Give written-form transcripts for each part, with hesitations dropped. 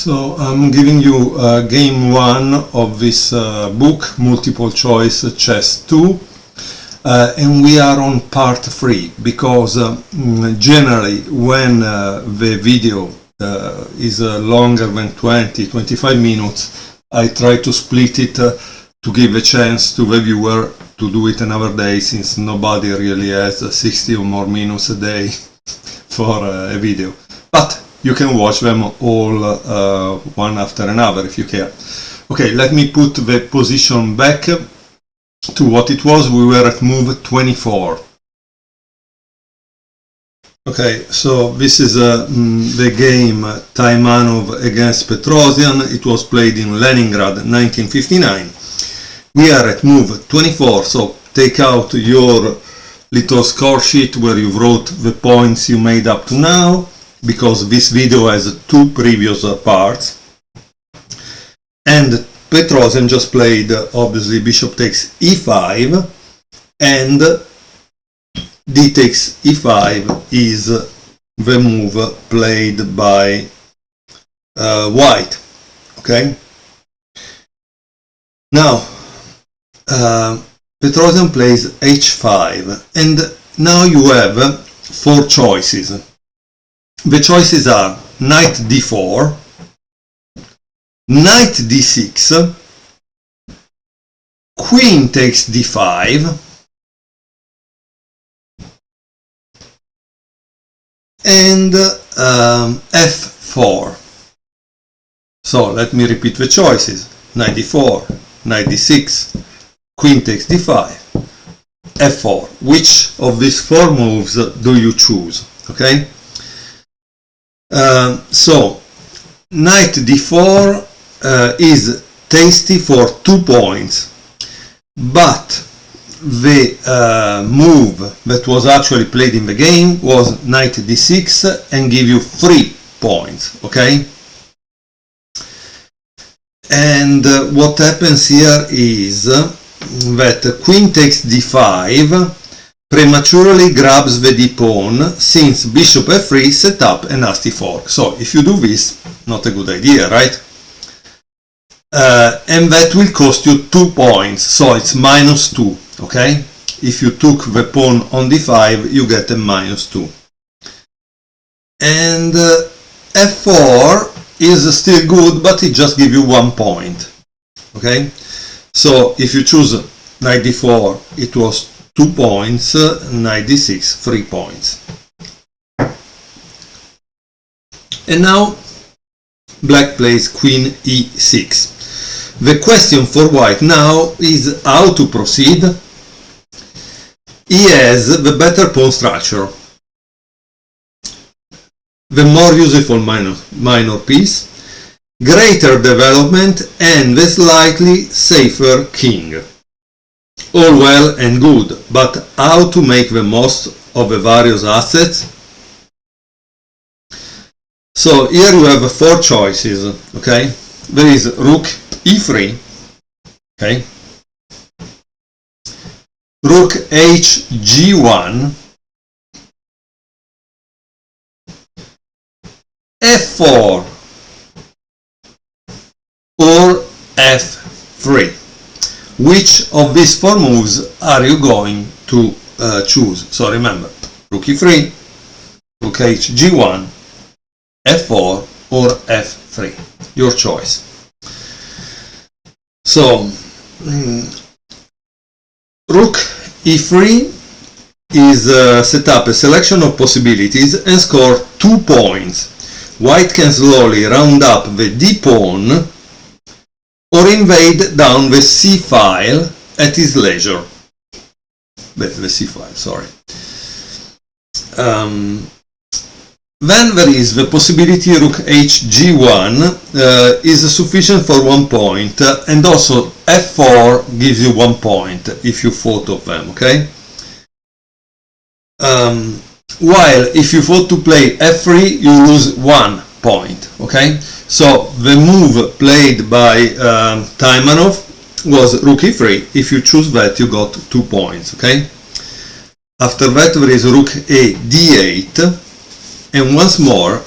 So I'm giving you game 1 of this book, Multiple Choice Chess 2, and we are on part 3 because generally when the video is longer than 20-25 minutes, I try to split it to give a chance to the viewer to do it another day, since nobody really has 60 or more minutes a day for a video. But you can watch them all one after another if you care. Okay, let me put the position back to what it was. We were at move 24. Okay, so this is the game Taimanov against Petrosian. It was played in Leningrad 1959. We are at move 24, so take out your little score sheet where you wrote the points you made up to now, because this video has 2 previous parts. And Petrosian just played, obviously, bishop takes e5, and d takes e5 is the move played by white. Okay? Now, Petrosian plays h5, and now you have 4 choices. The choices are knight d4, knight d6, queen takes d5, and f4. So let me repeat the choices: knight d4, knight d6, queen takes d5, f4. Which of these 4 moves do you choose? Okay? So knight d4 is tasty for 2 points, but the move that was actually played in the game was knight d6 and give you 3 points. Okay? And what happens here is that queen takes d5 prematurely grabs the d pawn, since bishop f3 set up a nasty fork. So if you do this, not a good idea, right? And that will cost you 2 points, so it's -2, okay? If you took the pawn on d5, you get a -2. And f4 is still good, but it just gives you 1 point, okay? So if you choose knight d4, it was 2 points, knight d6, 3 points. And now black plays queen e6. The question for white now is how to proceed. He has the better pawn structure, the more useful minor piece, greater development, and the slightly safer king. All well and good, but how to make the most of the various assets? So here you have 4 choices, okay? There is rook e3, okay? Rook hg1, f4, or f3. Which of these 4 moves are you going to choose? So remember, rook e3, rook hg1, f4, or f3. Your choice. So, rook e3 is set up a selection of possibilities and score 2 points. White can slowly round up the d pawn or invade down the c file at his leisure. The c file, sorry. Then there is the possibility rook hg1 is sufficient for 1 point, and also f4 gives you 1 point if you thought of them, okay? While if you thought to play f3, you lose 1 point, okay? So the move played by Taimanov was rook e3. If you choose that, you got 2 points, okay? After that there is rook a d8, and once more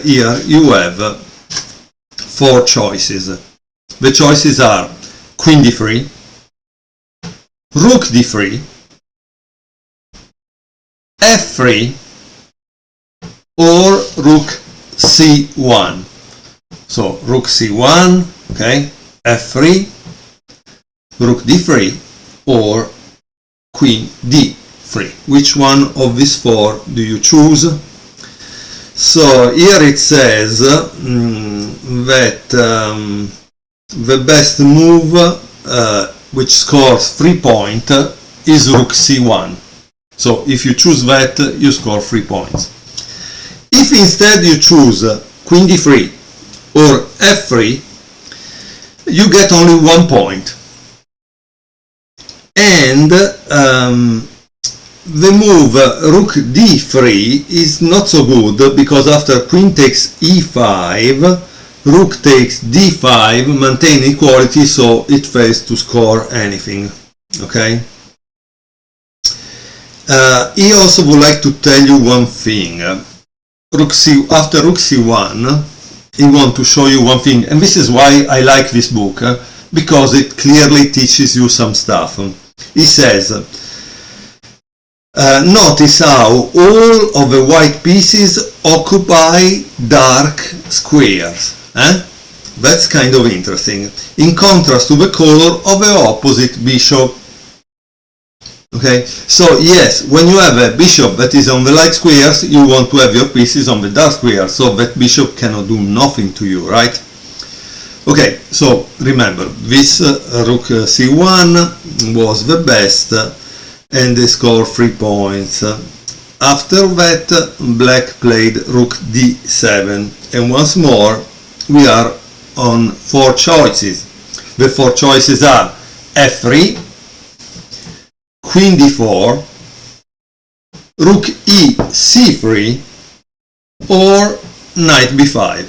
here you have 4 choices. The choices are queen d3, rook d3, f3, or rook c1. So rook c1, okay, f3, rook d3, or queen d3. Which one of these 4 do you choose? So here it says that the best move which scores 3 points is rook c1. So if you choose that, you score 3 points. If instead you choose queen d3 or f3, you get only 1 point. And the move rook d3 is not so good, because after queen takes e5, rook takes d5, maintain equality, so it fails to score anything. Okay. He also would like to tell you one thing. After rook c1, he wants to show you one thing, and this is why I like this book, because it clearly teaches you some stuff. He says, notice how all of the white pieces occupy dark squares. That's kind of interesting, in contrast to the color of the opposite bishop. Okay, so yes, when you have a bishop that is on the light squares, you want to have your pieces on the dark squares, so that bishop cannot do nothing to you, right? Okay, so remember, this rook c1 was the best, and they scored 3 points. After that, black played rook d7, and once more we are on 4 choices. The 4 choices are f3, queen d4, rook e c3, or knight b5.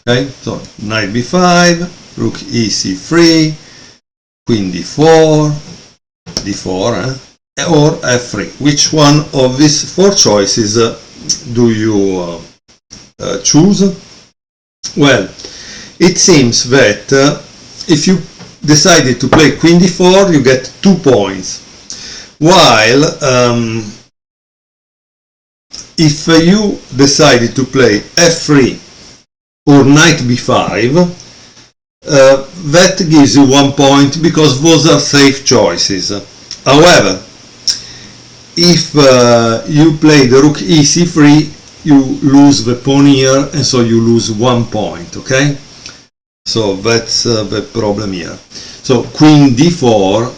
Okay, so knight b5, rook e c3, queen d4, d4, or f3. Which one of these 4 choices do you choose? Well, it seems that if you decided to play queen d4, you get 2 points, while if you decided to play f3 or knight b5, that gives you 1 point, because those are safe choices. However, if you play the rook e c3, you lose the pawn here, and so you lose 1 point. Okay, so that's the problem here. So queen d4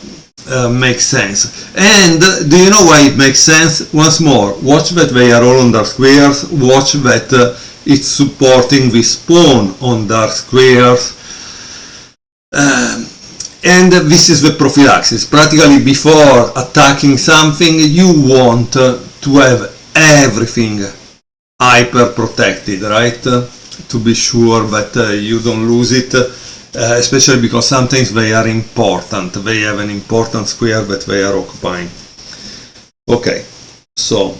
makes sense. And do you know why it makes sense? Once more, watch that they are all on dark squares, watch that it's supporting this pawn on dark squares, and this is the prophylaxis. Practically before attacking something, you want to have everything hyper protected, right? To be sure that you don't lose it, especially because sometimes they are important. They have an important square that they are occupying. Okay, so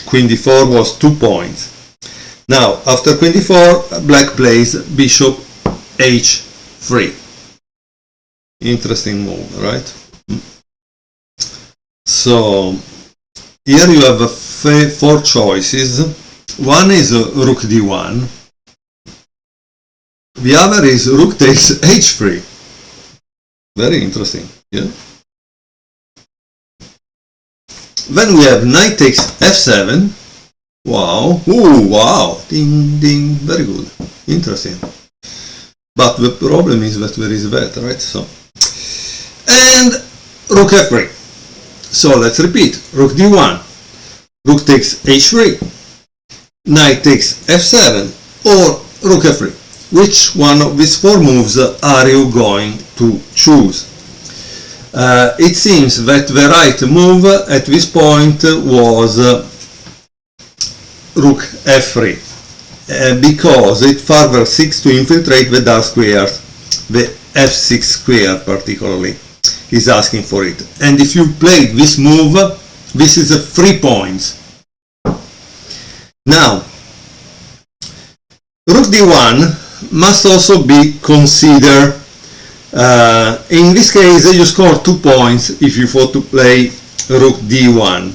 queen d4 was 2 points. Now, after queen d4, black plays bishop h3. Interesting move, right? So here you have 4 choices. One is rook d1. The other is rook takes h3. Very interesting, yeah? Then we have knight takes f7. Wow, ooh, wow, ding, ding, very good, interesting. But the problem is that there is that, right? So, and rook f3. So let's repeat, rook d1, rook takes h3, knight takes f7, or rook f3. Which one of these 4 moves are you going to choose? It seems that the right move at this point was rook f3, because it further seeks to infiltrate the dark squares, the f6 square particularly. He's asking for it. And if you played this move, this is 3 points. Now, Rook d1 must also be considered. In this case, you score 2 points if you want to play rook d1.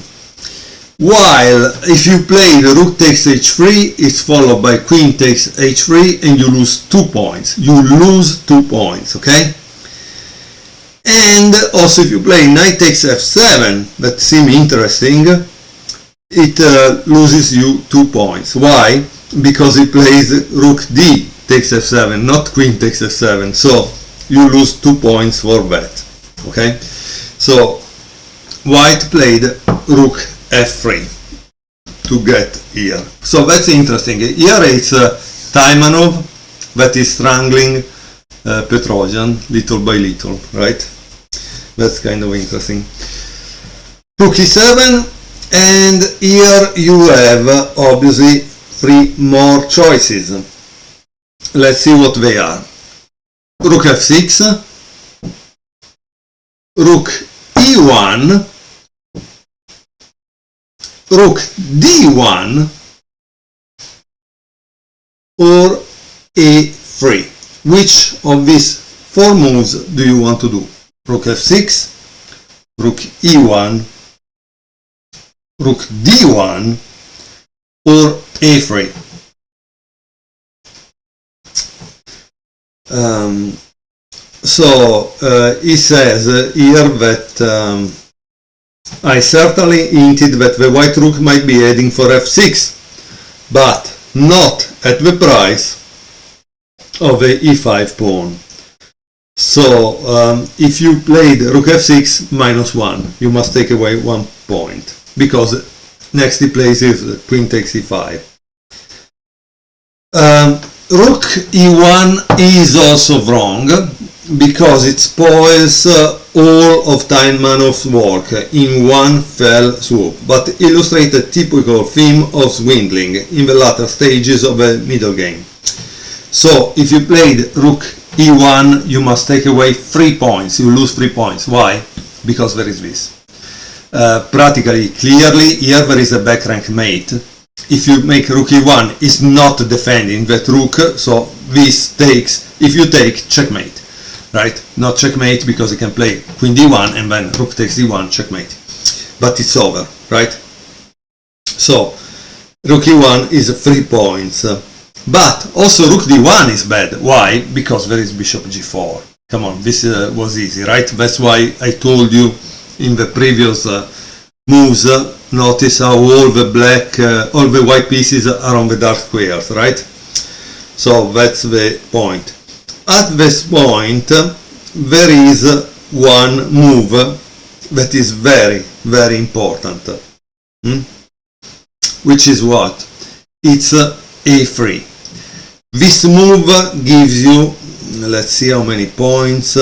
While if you play the rook takes h3, it's followed by queen takes h3 and you lose 2 points. You lose 2 points, okay? And also if you play knight takes f7, that seems interesting, it loses you 2 points. Why? Because it plays rook d takes f7, not queen takes f7, so you lose 2 points for that, okay? So white played rook f3 to get here. So that's interesting. Here it's Taimanov that is strangling Petrosian little by little, right? That's kind of interesting. Rook e7, and here you have obviously 3 more choices. Let's see what they are. Rook f6, rook e1, rook d1, or a3. Which of these 4 moves do you want to do? Rook f6, rook e1, rook d1, or a3. He says here that I certainly hinted that the white rook might be heading for f6, but not at the price of the e5 pawn. So if you played rook f6 -1, you must take away 1 point, because next he plays is queen takes e5. Rook e1 is also wrong, because it spoils all of Taimanov's work in one fell swoop, but illustrates a typical theme of swindling in the latter stages of a middle game. So if you played rook e1, you must take away 3 points, you lose 3 points. Why? Because there is this. Practically, clearly, here there is a back rank mate. If you make rook e1, it's not defending that rook, so this takes, if you take, checkmate. Right? Not checkmate, because you can play queen d1 and then rook takes d1, checkmate. But it's over, right? So rook e1 is 3 points. But also rook d1 is bad. Why? Because there is bishop g4. Come on, this was easy, right? That's why I told you in the previous moves, notice how all the white pieces are on the dark squares, right? So that's the point. At this point, there is one move that is very, very important. Which is what? It's a3. This move gives you, let's see how many points.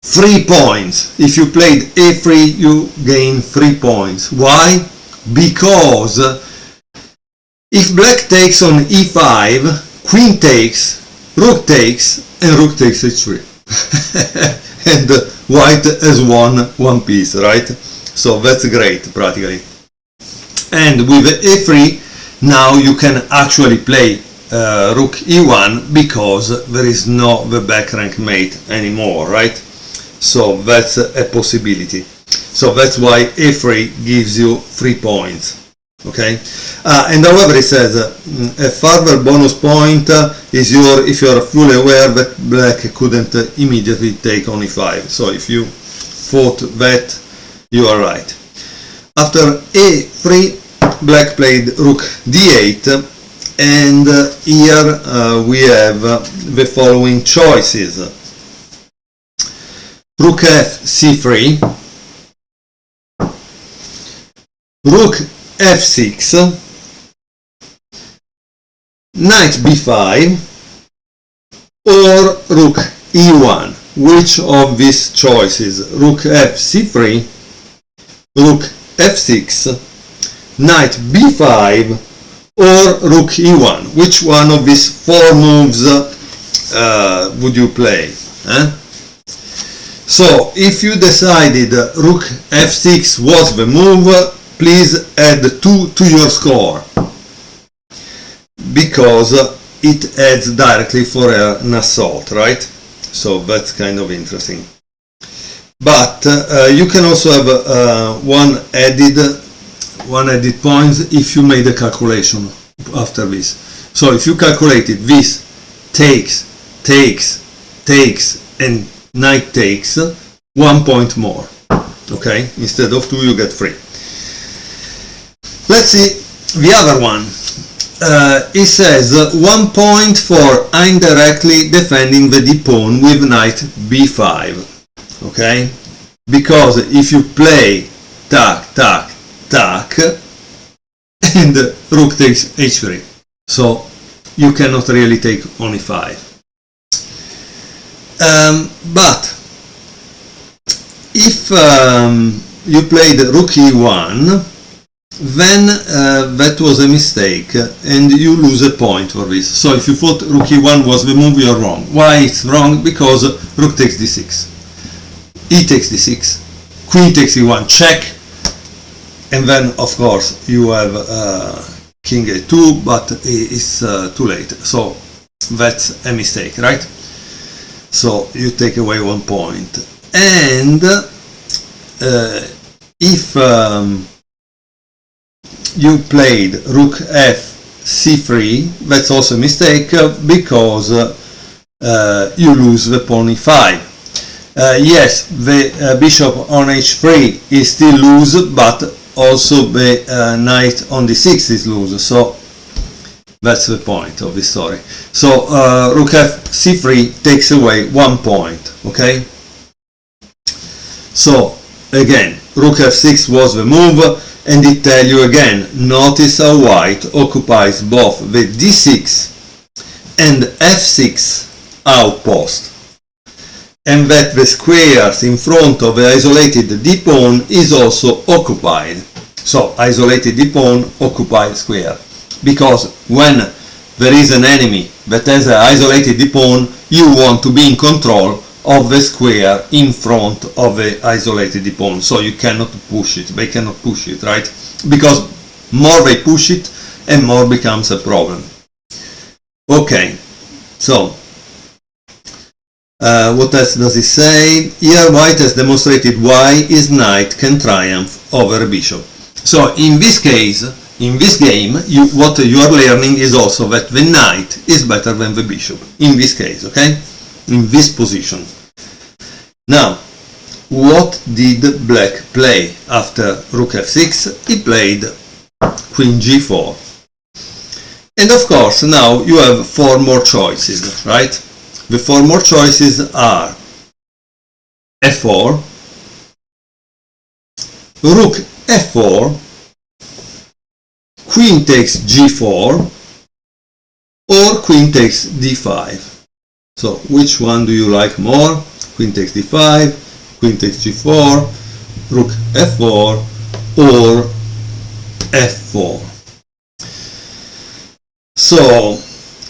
3 points. If you played a3, you gain 3 points. Why? Because if black takes on e5, queen takes, rook takes, and rook takes h3. And white has won 1 piece, right? So that's great, practically. And with a3, now you can actually play rook e1, because there is no the back rank mate anymore, right? So that's a possibility. So that's why a3 gives you 3 points. Okay, and however it says a further bonus point is if you are fully aware that black couldn't immediately take on e5. So if you thought that, you are right. After a3, black played rook d8, and here we have the following choices: rook f c3, rook f6, knight b5, or rook e1. Which of these choices? Rook f c3, rook f6, knight b5, or rook e1. Which one of these 4 moves would you play? So if you decided rook f6 was the move, please add 2 to your score, because it adds directly for an assault, right? So that's kind of interesting. But you can also have one added point if you made a calculation after this. So if you calculated this takes, and knight takes, 1 point more. Okay, instead of 2 you get 3. Let's see the other one. It says 1 point for indirectly defending the d pawn with knight b5. Okay, because if you play tac, and rook takes h3, so you cannot really take on e5. But if you played rook e1, then that was a mistake and you lose a point for this. So if you thought rook e1 was the move, you're wrong. Why it's wrong? Because rook takes d6, e takes d6, queen takes e1, check, and then of course you have king a2, but it's too late. So that's a mistake, right? So you take away 1 point. And if you played rook f c3, that's also a mistake because you lose the pawn e5. Yes, the bishop on h3 is still loose, but also the knight on d6 is loose. So that's the point of this story. So rook f c3 takes away 1 point. Okay. So again, rook f6 was the move, and it tells you again, notice how white occupies both the d6 and f6 outpost, and that the squares in front of the isolated d pawn is also occupied. So isolated d pawn occupied square, because when there is an enemy that has an isolated d pawn, you want to be in control of the square in front of the isolated d pawn, so you cannot push it, they cannot push it, right? Because more they push it and more becomes a problem. Okay, so what else does it say? Here white has demonstrated why his knight can triumph over a bishop. So in this case, in this game, what you are learning is also that the knight is better than the bishop, in this case, okay? In this position. Now, what did black play after rook f6? He played queen g4. And of course, now you have 4 more choices, right? The 4 more choices are f4, rook f4, queen takes g4, or queen takes d5. So which one do you like more? Queen takes d5, queen takes g4, rook f4, or f4. So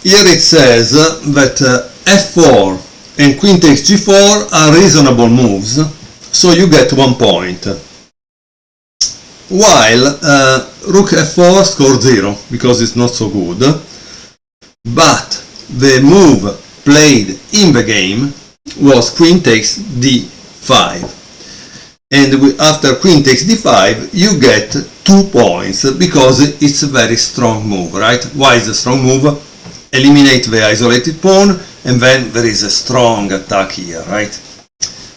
here it says that f4 and queen takes g4 are reasonable moves, so you get 1 point. While rook f4 scores 0 because it's not so good, but the move played in the game was queen takes d5, and after queen takes d5 you get 2 points because it's a very strong move, right? Why is a strong move? Eliminate the isolated pawn, and then there is a strong attack here, right?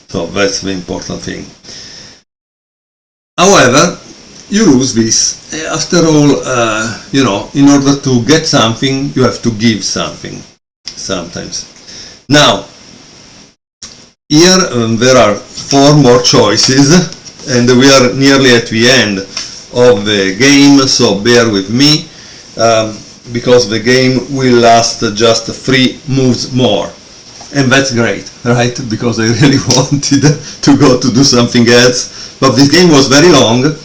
So that's the important thing. However, you lose this. After all, you know, in order to get something, you have to give something sometimes. Now, here there are 4 more choices, and we are nearly at the end of the game, so bear with me, because the game will last just 3 moves more. And that's great, right? Because I really wanted to go to do something else, but this game was very long.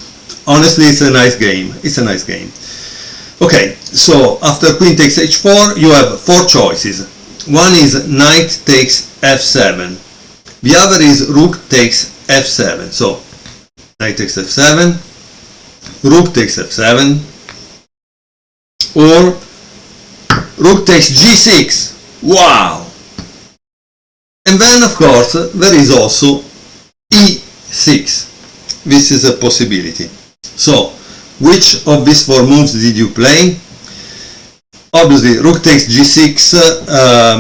Honestly, it's a nice game. It's a nice game. Okay, so after queen takes h4, you have 4 choices. One is knight takes f7. The other is rook takes f7. So, knight takes f7, rook takes f7, or rook takes g6. Wow! And then, of course, there is also e6. This is a possibility. So, which of these four moves did you play? Obviously, rook takes g6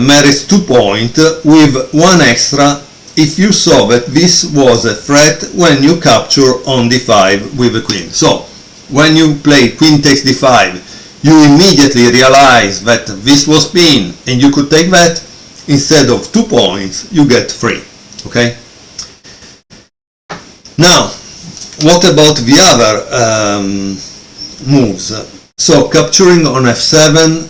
merits 2 points with one extra if you saw that this was a threat when you capture on d5 with the queen. So, when you play queen takes d5, you immediately realize that this was pin and you could take that. Instead of 2 points, you get 3. Okay? Now, what about the other moves? So, capturing on f7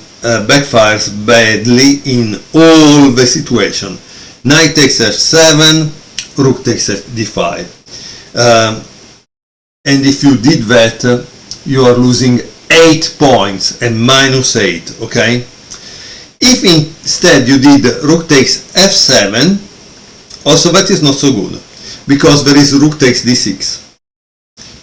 backfires badly in all the situation. Knight takes f7, rook takes d5. And if you did that, you are losing 8 points and minus 8, okay? If instead you did rook takes f7, also that is not so good, because there is rook takes d6.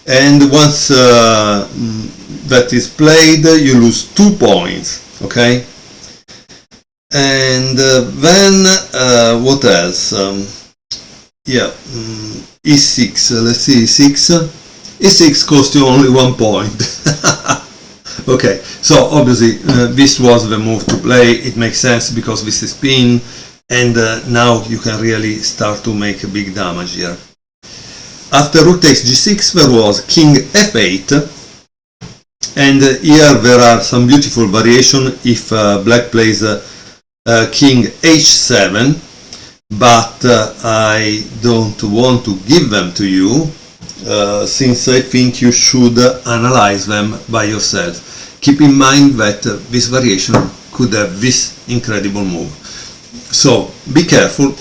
And once that is played, you lose 2 points, okay? And then what else? E6, let's see, e6. E6 costs you only 1 point. Okay, so obviously this was the move to play. It makes sense because this is pin, and now you can really start to make a big damage here. After rook takes g6 there was king f8, and here there are some beautiful variation if black plays king h7, but I don't want to give them to you since I think you should analyze them by yourself. Keep in mind that this variation could have this incredible move. So be careful.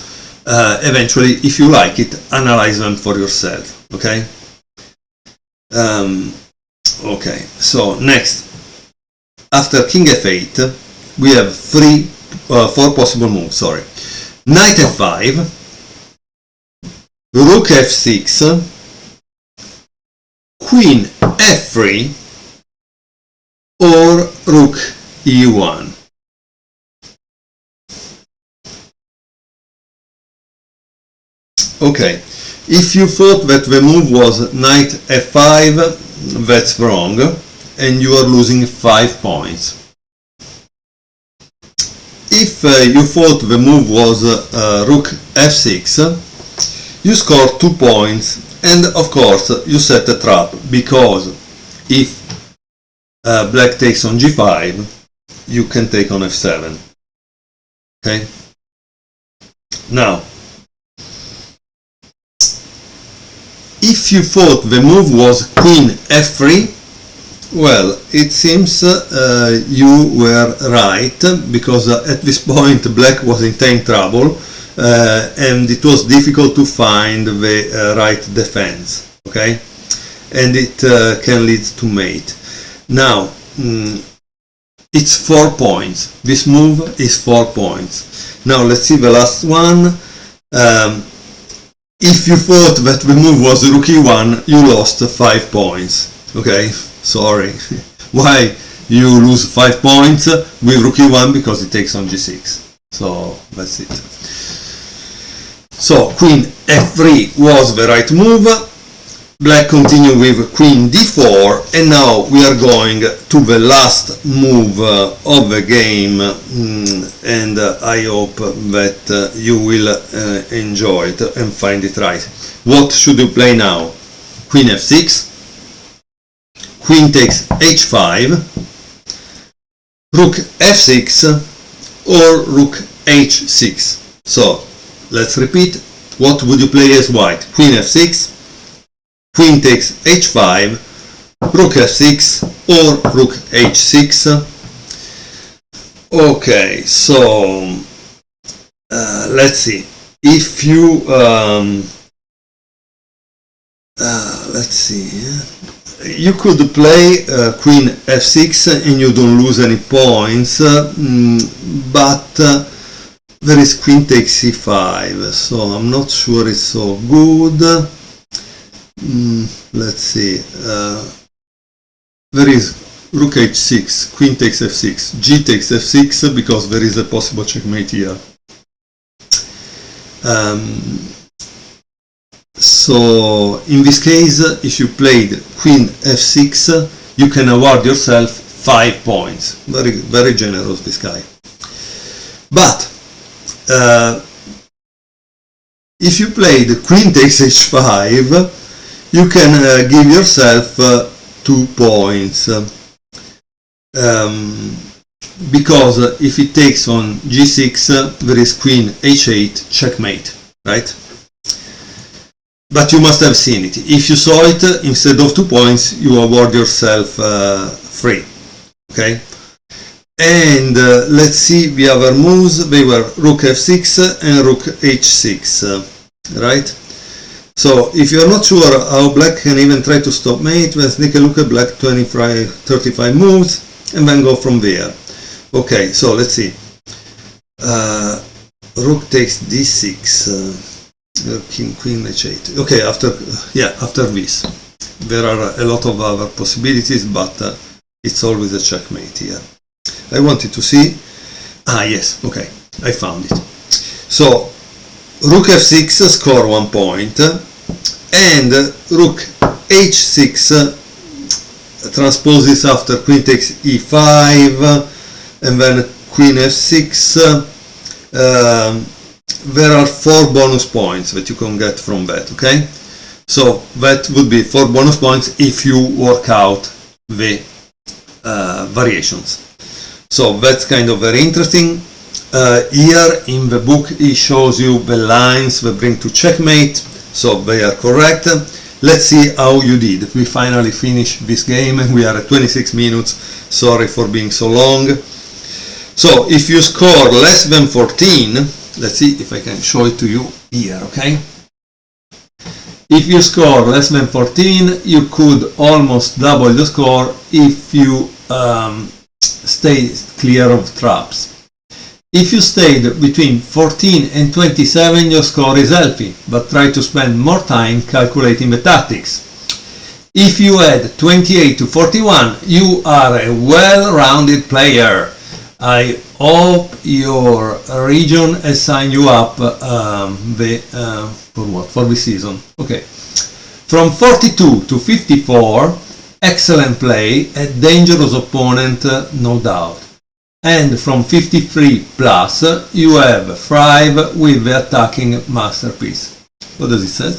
Eventually, if you like it, analyze them for yourself. Okay? Okay, so next. After king f8, we have 4 possible moves. Sorry. Knight f5, rook f6, queen f3, or rook e1. Okay, if you thought that the move was knight f5, that's wrong, and you are losing 5 points. If you thought the move was rook f6, you score 2 points, and of course you set a trap, because if black takes on g5, you can take on f7. Okay? Now, if you thought the move was queen f3, well, it seems you were right, because at this point black was in time trouble, and it was difficult to find the right defense. Okay? And it can lead to mate. Now, it's 4 points. This move is 4 points. Now let's see the last one. If you thought that the move was rook e1, you lost 5 points. Okay, sorry. Why you lose 5 points with rook e1? Because it takes on g6. So that's it. So queen f3 was the right move. Black continued with queen d4, and now we are going to the last move of the game, and I hope that you will enjoy it and find it right. What should you play now? Queen f6, queen takes h5, rook f6, or rook h6. So let's repeat. What would you play as white? Queen f6, queen takes h5, rook f6, or rook h6. Okay, so let's see. If you let's see, you could play queen f6 and you don't lose any points, but there is queen takes c5, so I'm not sure it's so good. Let's see, there is rook h6, queen takes f6, g takes f6, because there is a possible checkmate here. So in this case, if you played queen f6, you can award yourself 5 points. Very, very generous, this guy. But if you played queen takes h5, you can give yourself 2 points. Because if it takes on g6, there is queen h8 checkmate, right? But you must have seen it. If you saw it, instead of 2 points, you award yourself 3. Okay? And let's see the other moves. They were rook f6 and rook h6, right? So if you're not sure how black can even try to stop mate, let's take a look at black 35 moves and then go from there. Okay, so let's see. Rook takes d6. Queen h8. Okay, after this there are a lot of other possibilities, but it's always a checkmate here. I wanted to see. Yes, okay, I found it. So rook f6 score 1 point, and rook h6 transposes after queen takes e5, and then queen f6. There are 4 bonus points that you can get from that, okay? So that would be 4 bonus points if you work out the variations. So that's kind of very interesting. Here in the book he shows you the lines that bring to checkmate, so they are correct. Let's see how you did. We finally finished this game and we are at 26 minutes. Sorry for being so long. So if you score less than 14, let's see if I can show it to you here, okay? If you score less than 14, you could almost double the score if you stay clear of traps. If you stayed between 14 and 27, your score is healthy, but try to spend more time calculating the tactics. If you add 28 to 41, you are a well-rounded player. I hope your region assigned you up for the season. Okay. From 42 to 54, excellent play, a dangerous opponent, no doubt. And from 53 plus, you have thrive with the attacking masterpiece. What does it say?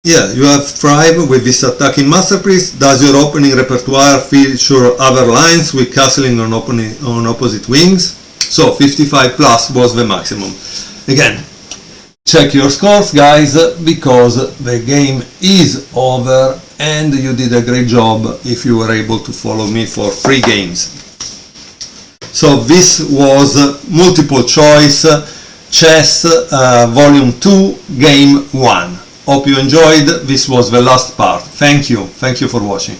Yeah, you have thrive with this attacking masterpiece. Does your opening repertoire feature other lines with castling on opposite wings? So 55 plus was the maximum. Again, check your scores, guys, because the game is over and you did a great job if you were able to follow me for 3 games. So this was multiple choice chess volume 2 game 1. Hope you enjoyed. This was the last part. Thank you for watching.